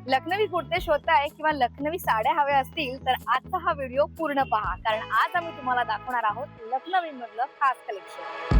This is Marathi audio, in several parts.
लखनवी कुर्ते शोधताय किंवा लखनवी साड्या हव्या असतील तर आजचा हा व्हिडिओ पूर्ण पहा, कारण आज आम्ही तुम्हाला दाखवणार आहोत लखनवी मधलं खास कलेक्शन.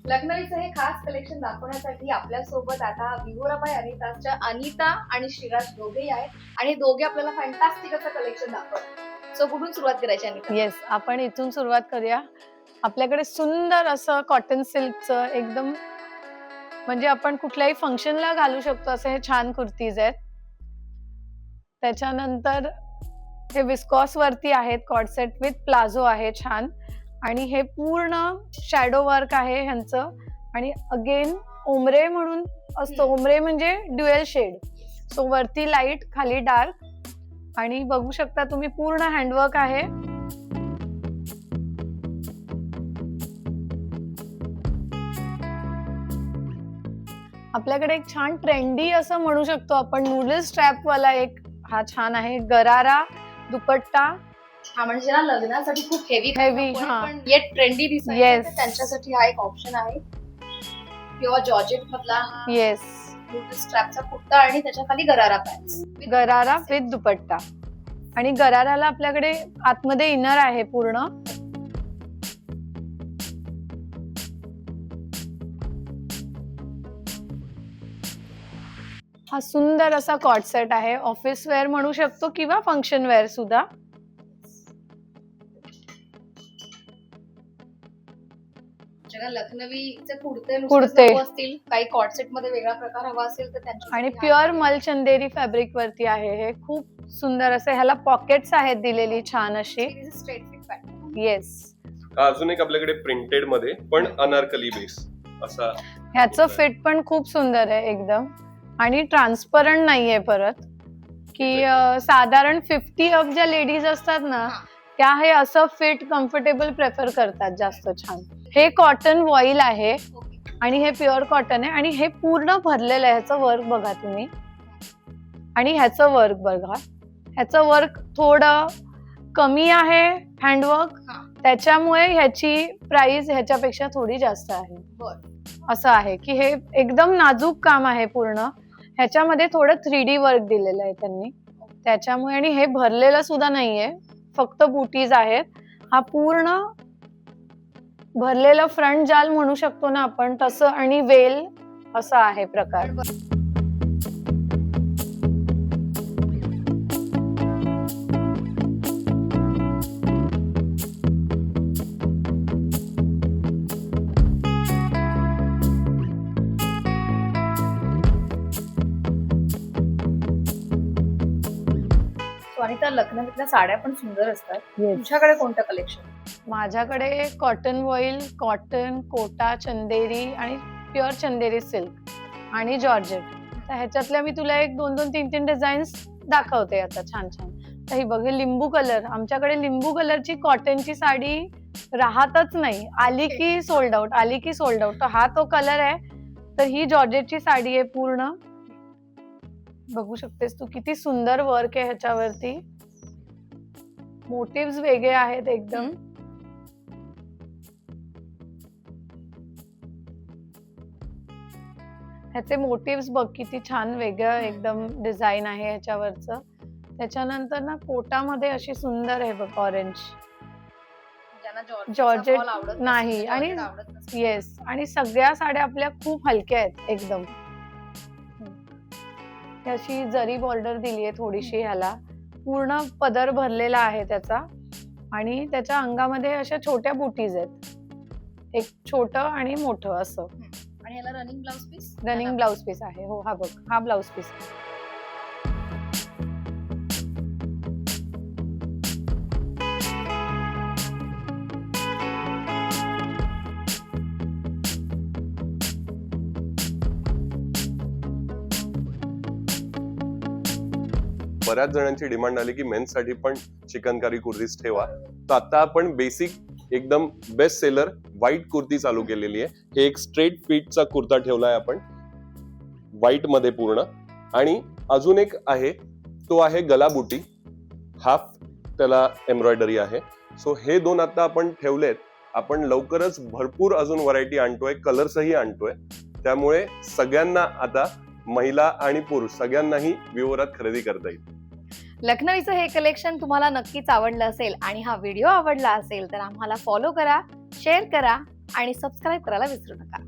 लखनवीचं हे खास कलेक्शन दाखवण्यासाठी आपल्या सोबत आता विहोराबाई अनिताच्या अनिता आणि श्रीराज दोघेही आहेत आणि दोघे आपल्याला फॅन्टास्टिक असं कलेक्शन दाखवतात. सो कुठून सुरुवात करायची अनिता? येस, आपण इथून सुरुवात करूया. आपल्याकडे सुंदर असं कॉटन सिल्कचं एकदम म्हणजे आपण कुठल्याही फंक्शनला घालू शकतो असे हे छान कुर्तीज आहेत. त्याच्यानंतर हे विस्कॉस वरती आहेत, कॉर्डसेट विथ प्लाझो आहे छान, आणि हे पूर्ण शॅडो वर्क आहे ह्यांचं. आणि अगेन ओमरे म्हणून असतो, ओमरे म्हणजे ड्युएल शेड, सो वरती लाईट खाली डार्क. आणि बघू शकता तुम्ही पूर्ण हँडवर्क आहे. आपल्याकडे एक छान ट्रेंडी असं म्हणू शकतो आपण नूडल स्ट्रॅप वाला एक हा छान आहे, गरारा दुपट्टा. हा म्हणजे ना लग्नासाठी खूप हेवी हा, पण येट ट्रेंडी दिसायचं त्यांच्यासाठी हा एक ऑप्शन आहे. किंवा जॉर्जेट मधला येस स्ट्रॅपचा कुर्ता आणि त्याच्या खाली गरारा पॅन्ट्स, गरारा विथ दुपट्टा. आणि गराराला आपल्याकडे आतमध्ये इनर आहे पूर्ण. हा सुंदर असा कॉट सेट आहे, ऑफिस वेअर म्हणू शकतो किंवा फंक्शन वेअर सुद्धा. लखनवीचे कुर्ते असतील, काही कॉट सेट मध्ये वेगळा प्रकार हवा असेल तर त्यांच्या. आणि प्युअर मल चंदेरी फॅब्रिक वरती आहे हे, खूप सुंदर असे. ह्याला पॉकेट्स आहेत दिलेली छान अशी. Straight fit pattern. येस, अजून एक आपल्याकडे प्रिंटेड मध्ये पण अनारकली बेस असा. ह्याचं फिट पण खूप सुंदर आहे एकदम, आणि ट्रान्सपरंट नाहीये परत. की साधारण 50 अप ज्या लेडीज असतात ना त्या हे असं फिट कम्फर्टेबल प्रेफर करतात जास्त. छान. हे कॉटन वॉईल आहे आणि हे प्युअर कॉटन आहे, आणि हे पूर्ण भरलेलं आहे. ह्याचं वर्क बघा तुम्ही, आणि ह्याचं वर्क बघा. ह्याचं वर्क थोडं कमी आहे हँडवर्क, त्याच्यामुळे ह्याची प्राइस ह्याच्यापेक्षा थोडी जास्त आहे. असं आहे की हे एकदम नाजूक काम आहे पूर्ण. ह्याच्यामध्ये थोडं 3D वर्क दिलेलं आहे त्यांनी त्याच्यामुळे. आणि हे भरलेलं सुद्धा नाहीये, फक्त बुटीज आहेत. हा पूर्ण भरलेला फ्रंट जाल म्हणू शकतो ना आपण तसं, आणि वेल असं आहे प्रकार. अनिता, लखनवीतल्या साड्या पण सुंदर असतात. तुमच्याकडे कोणतं कलेक्शन? माझ्याकडे कॉटन वॉईल, कॉटन, कोटा, चंदेरी आणि प्युअर चंदेरी सिल्क आणि जॉर्जेट. तर ह्याच्यातल्या मी तुला एक 2-3 डिझाईन्स दाखवते आता छान छान. तर ही बघ, लिंबू कलर. आमच्याकडे लिंबू कलरची कॉटनची साडी राहतच नाही, आली की सोल्ड आउट, आली की सोल्ड आउट. तर हा तो कलर आहे. तर ही जॉर्जेटची साडी आहे पूर्ण. बघू शकतेस तू किती सुंदर वर्क आहे ह्याच्यावरती. मोटिव्स वेगळे आहेत एकदम. ह्याचे मोटिव्स बघ किती छान वेगळं एकदम डिझाईन आहे ह्याच्यावरचं. त्याच्यानंतर ना कोटामध्ये अशी सुंदर आहे बघ, ऑरेंज. जॉर्जेट नाही, आणि येस, आणि सगळ्या साड्या आपल्या खूप हलक्या आहेत एकदम. अशी जरी बॉर्डर दिली आहे थोडीशी ह्याला. पूर्ण पदर भरलेला आहे त्याचा, आणि त्याच्या अंगामध्ये अशा छोट्या बुटीज आहेत, एक छोटं आणि मोठं असं. आणि ह्याला running blouse piece, running blouse piece आहे. हो, हा बघ, हा ब्लाउज पीस. बऱ्याच जणांची डिमांड आली की मेन्स साठी पण चिकनकारी कुर्तीज ठेवा. तर आता आपण बेसिक एकदम बेस्ट सेलर व्हाईट कुर्ती चालू केलेली आहे. हे एक स्ट्रेट फिटचा कुर्ता ठेवलाय आपण व्हाईट मध्ये पूर्ण, आणि अजून एक आहे, तो आहे गलाबुटी, हाफ त्याला एम्ब्रॉयडरी आहे. सो हे 2 आता आपण ठेवलेत. आपण लवकरच भरपूर अजून व्हरायटी आणतोय, कलर्सही आणतोय. त्यामुळे सगळ्यांना आता, महिला आणि पुरुष सगळ्यांनाही विवरात खरेदी करता येईल. लखनवीचं हे कलेक्शन तुम्हाला नक्कीच आवडलं असेल आणि हा व्हिडिओ आवडला असेल तर आम्हाला फॉलो करा, शेअर करा आणि सबस्क्राईब करायला विसरू नका.